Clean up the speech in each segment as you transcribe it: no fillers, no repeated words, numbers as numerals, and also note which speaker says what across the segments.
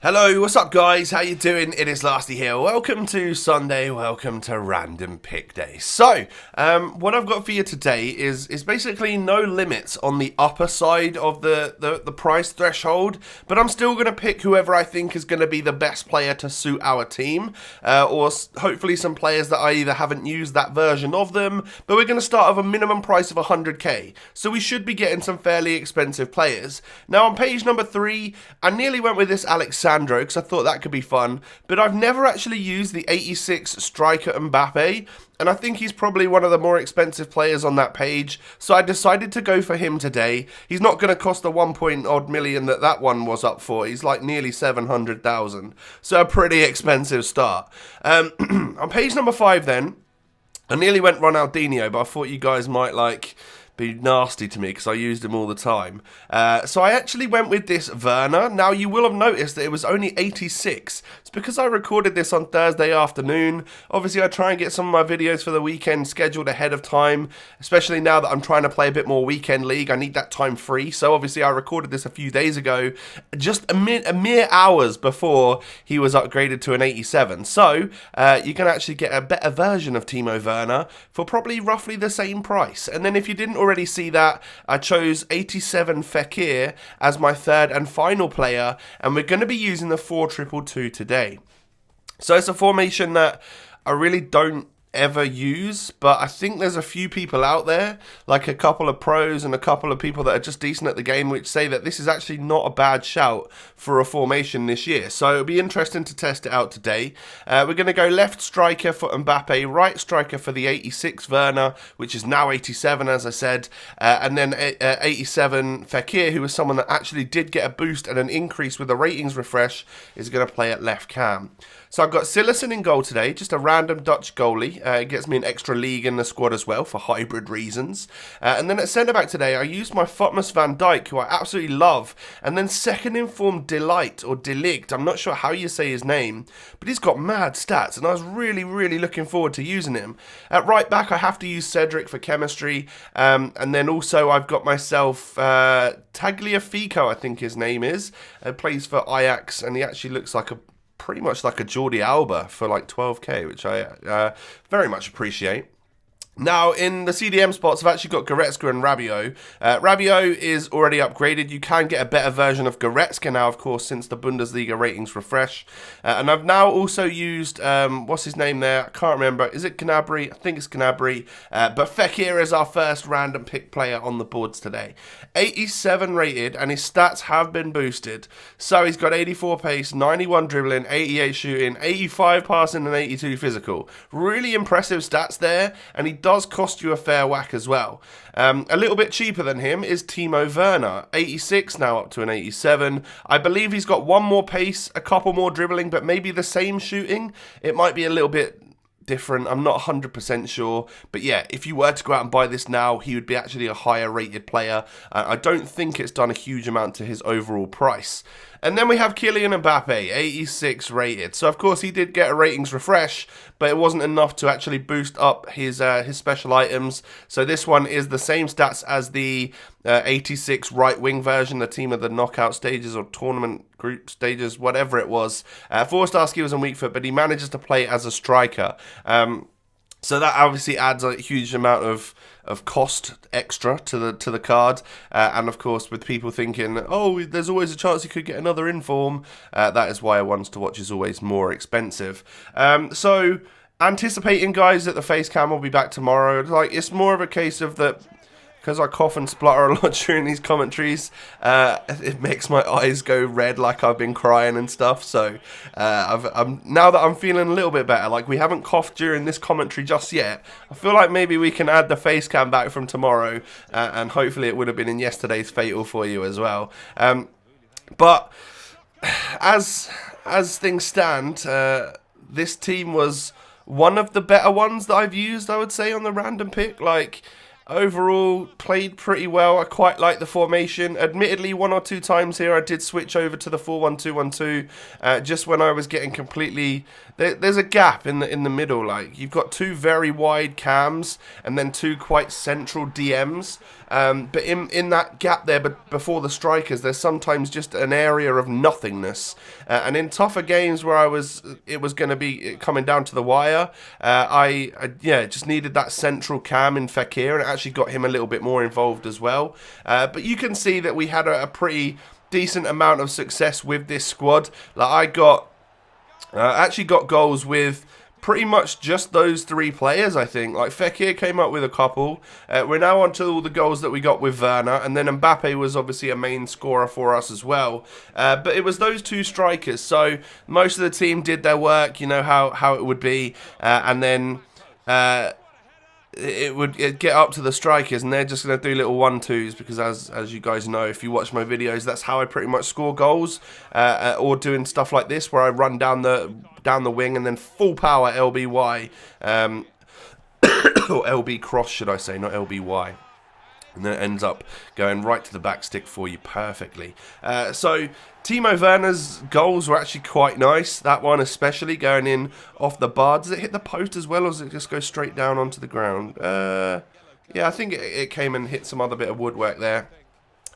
Speaker 1: Hello, what's up guys? How you doing? It is Lasty here. Welcome to Sunday, welcome to Random Pick Day. So, what I've got for you today is basically no limits on the upper side of the price threshold, but I'm still going to pick whoever I think is going to be the best player to suit our team, or hopefully some players that I either haven't used that version of them, but we're going to start with a minimum price of 100k, so we should be getting some fairly expensive players. Now on page number 3, I nearly went with this Alexandro because I thought that could be fun, but I've never actually used the 86 striker Mbappe, and I think he's probably one of the more expensive players on that page, so I decided to go for him today. He's not going to cost the 1 million that one was up for. He's like nearly 700,000, so a pretty expensive start. On page number 5 then, I nearly went Ronaldinho, but I thought you guys might be nasty to me because I used him all the time. So I actually went with this Werner. Now you will have noticed that it was only 86. It's because I recorded this on Thursday afternoon. Obviously I try and get some of my videos for the weekend scheduled ahead of time, especially now that I'm trying to play a bit more weekend league. I need that time free. So obviously I recorded this a few days ago, just a mere hours before he was upgraded to an 87. So you can actually get a better version of Timo Werner for probably roughly the same price. And then if you didn't already see that, I chose 87 Fekir as my third and final player, and we're going to be using the 4-2-2 today. So it's a formation that I really don't ever use, but I think there's a few people out there, like a couple of pros and a couple of people that are just decent at the game, which say that this is actually not a bad shout for a formation this year. So it'll be interesting to test it out today. We're going to go left striker for Mbappe, right striker for the 86 Werner, which is now 87 as I said, and then 87 Fekir, who was someone that actually did get a boost and an increase with a ratings refresh, is going to play at left cam. So I've got Sillerson in goal today, just a random Dutch goalie. It gets me an extra league in the squad as well for hybrid reasons. And then at centre-back today, I used my Fotmas Van Dijk, who I absolutely love. And then second in form Delight, or Delict, I'm not sure how you say his name, but he's got mad stats, and I was really, really looking forward to using him. At right back, I have to use Cedric for chemistry. And then also I've got myself Tagliafico, I think his name is. Plays for Ajax, and he actually looks like pretty much like a Jordi Alba for like 12k, which I very much appreciate. Now, in the CDM spots, I've actually got Goretzka and Rabiot. Rabiot is already upgraded. You can get a better version of Goretzka now, of course, since the Bundesliga ratings refresh. And I've now also used, what's his name there? I can't remember. Is it Gnabry? I think it's Gnabry. But Fekir is our first random pick player on the boards today. 87 rated, and his stats have been boosted. So he's got 84 pace, 91 dribbling, 88 shooting, 85 passing, and 82 physical. Really impressive stats there, and he does cost you a fair whack as well. A little bit cheaper than him is Timo Werner, 86 now up to an 87. I believe he's got one more pace, a couple more dribbling, but maybe the same shooting. It might be a little bit different. I'm not 100% sure, but yeah, if you were to go out and buy this now, he would be actually a higher rated player. I don't think it's done a huge amount to his overall price. And then we have Kylian Mbappe, 86 rated. So of course he did get a ratings refresh, but it wasn't enough to actually boost up his special items. So this one is the same stats as the 86 right wing version, the team of the knockout stages or tournament group stages, whatever it was. 4-star skills and weak foot, but he manages to play as a striker. So that obviously adds a huge amount of cost extra to the card, and of course with people thinking, oh, there's always a chance you could get another inform, that is why a ones to watch is always more expensive. So anticipating, guys, that the face cam will be back tomorrow. Like, it's more of a case of that, because I cough and splutter a lot during these commentaries, it makes my eyes go red like I've been crying and stuff. So now that I'm feeling a little bit better, like we haven't coughed during this commentary just yet, I feel like maybe we can add the face cam back from tomorrow, and hopefully it would have been in yesterday's Fatal for you as well. But as things stand, this team was one of the better ones that I've used, I would say, on the random pick. Like, overall, played pretty well. I quite like the formation. Admittedly, one or two times here I did switch over to the 4-1-2-1-2 just when I was getting completely... There's a gap in the middle. Like, you've got two very wide cams and then two quite central DMs. But in that gap there, but before the strikers, there's sometimes just an area of nothingness. And in tougher games where it was going to be coming down to the wire, I just needed that central cam in Fekir, and it actually got him a little bit more involved as well. But you can see that we had a pretty decent amount of success with this squad. Like, I actually got goals with pretty much just those three players, I think. Like, Fekir came up with a couple. We're now on to all the goals that we got with Werner, and then Mbappe was obviously a main scorer for us as well. But it was those two strikers, so most of the team did their work, you know how it would be, and then... It'd get up to the strikers, and they're just going to do little 1-2s, because as you guys know, if you watch my videos, that's how I pretty much score goals, or doing stuff like this where I run down the wing and then full power LBY, or LB cross should I say, not LBY. And then it ends up going right to the back stick for you perfectly. So Timo Werner's goals were actually quite nice. That one especially, going in off the bar. Does it hit the post as well, or does it just go straight down onto the ground? Yeah, I think it came and hit some other bit of woodwork there.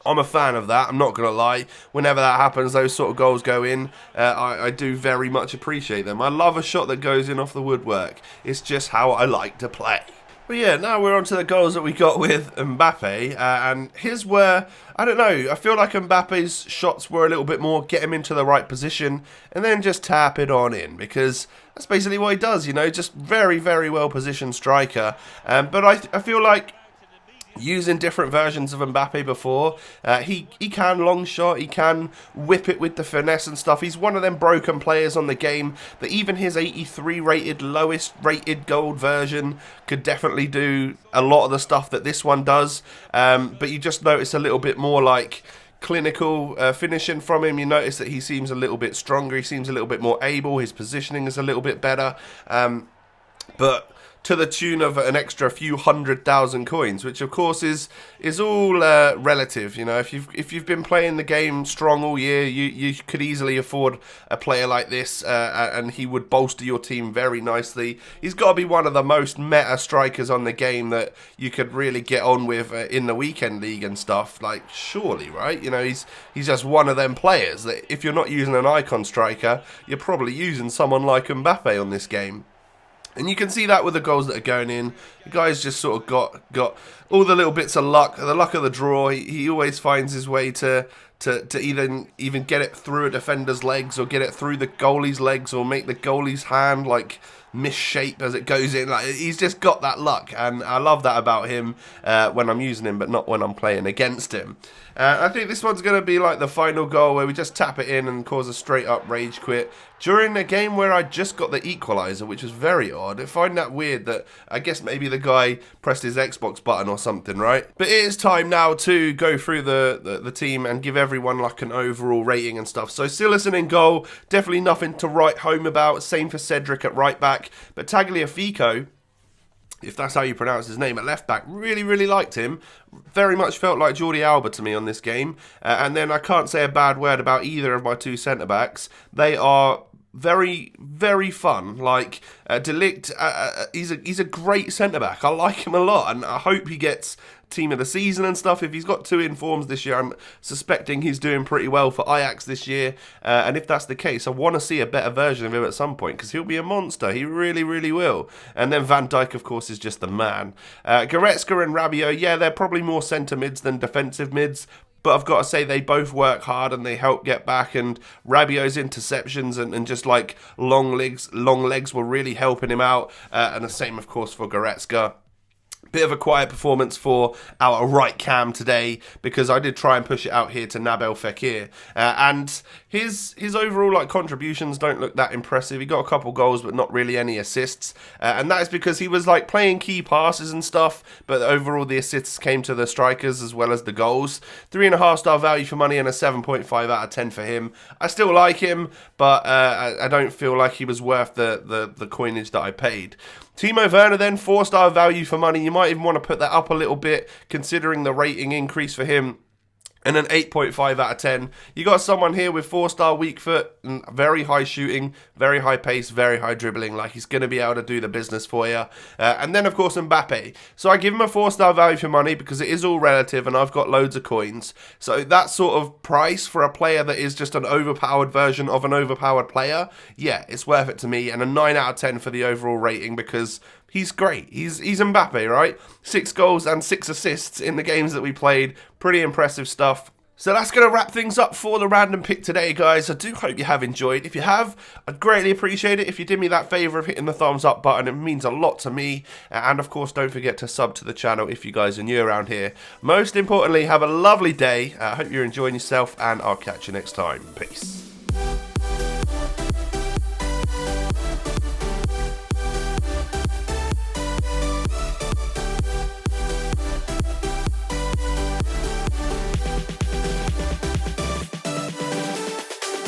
Speaker 1: I'm a fan of that, I'm not going to lie. Whenever that happens, those sort of goals go in, I do very much appreciate them. I love a shot that goes in off the woodwork. It's just how I like to play. But yeah, now we're on to the goals that we got with Mbappe, and his were, I don't know, I feel like Mbappe's shots were a little bit more get him into the right position and then just tap it on in, because that's basically what he does, you know, just very, very well positioned striker. But I feel like using different versions of Mbappe before, he can long shot, he can whip it with the finesse and stuff. He's one of them broken players on the game that even his 83 rated, lowest rated gold version could definitely do a lot of the stuff that this one does. But you just notice a little bit more like clinical finishing from him. You notice that he seems a little bit stronger, he seems a little bit more able, his positioning is a little bit better. But to the tune of an extra few 100,000 coins, which of course is all relative. You know, if you've been playing the game strong all year, you could easily afford a player like this, and he would bolster your team very nicely. He's got to be one of the most meta strikers on the game that you could really get on with in the weekend league and stuff. Like, surely, right? You know, he's just one of them players that if you're not using an icon striker, you're probably using someone like Mbappe on this game. And you can see that with the goals that are going in. The guy's just sort of got all the little bits of luck, the luck of the draw. He always finds his way to even get it through a defender's legs, or get it through the goalie's legs, or make the goalie's hand like misshape as it goes in. Like, he's just got that luck, and I love that about him when I'm using him, but not when I'm playing against him. I think this one's going to be like the final goal where we just tap it in and cause a straight up rage quit during a game where I just got the equaliser, which was very odd. I find that weird that I guess maybe the guy pressed his Xbox button or something, right? But it is time now to go through the team and give everyone like an overall rating and stuff. So Silas in goal, definitely nothing to write home about. Same for Cedric at right back. But Tagliafico, if that's how you pronounce his name, at left back, really, really liked him. Very much felt like Jordi Alba to me on this game. And then I can't say a bad word about either of my two centre backs. They are very, very fun. Like, De Ligt, he's a great centre back. I like him a lot, and I hope he gets team of the season and stuff. If he's got 2 informs this year, I'm suspecting he's doing pretty well for Ajax this year, and if that's the case, I want to see a better version of him at some point, because he'll be a monster. He really, really will. And then Van Dijk, of course, is just the man. Goretzka and Rabiot, yeah, they're probably more centre mids than defensive mids, but I've got to say they both work hard and they help get back, and Rabiot's interceptions and just like long legs were really helping him out, and the same of course for Goretzka. Bit of a quiet performance for our right cam today, because I did try and push it out here to Nabil Fekir, and his overall like contributions don't look that impressive. He got a couple goals but not really any assists, and that is because he was like playing key passes and stuff, but overall the assists came to the strikers as well as the goals. 3.5-star value for money and a 7.5 out of 10 for him. I still like him, but I don't feel like he was worth the coinage that I paid. Timo Werner then, 4-star value for money. You might even want to put that up a little bit considering the rating increase for him. And an 8.5 out of 10. You got someone here with 4-star weak foot, very high shooting, very high pace, very high dribbling. Like, he's going to be able to do the business for you. And then, of course, Mbappe. So I give him a 4-star value for money because it is all relative and I've got loads of coins. So that sort of price for a player that is just an overpowered version of an overpowered player, yeah, it's worth it to me. And a 9 out of 10 for the overall rating because he's great. He's Mbappe, right? 6 goals and 6 assists in the games that we played. Pretty impressive stuff. So that's going to wrap things up for the random pick today, guys. I do hope you have enjoyed. If you have, I'd greatly appreciate it if you did me that favour of hitting the thumbs up button. It means a lot to me. And of course, don't forget to sub to the channel if you guys are new around here. Most importantly, have a lovely day. I hope you're enjoying yourself and I'll catch you next time. Peace.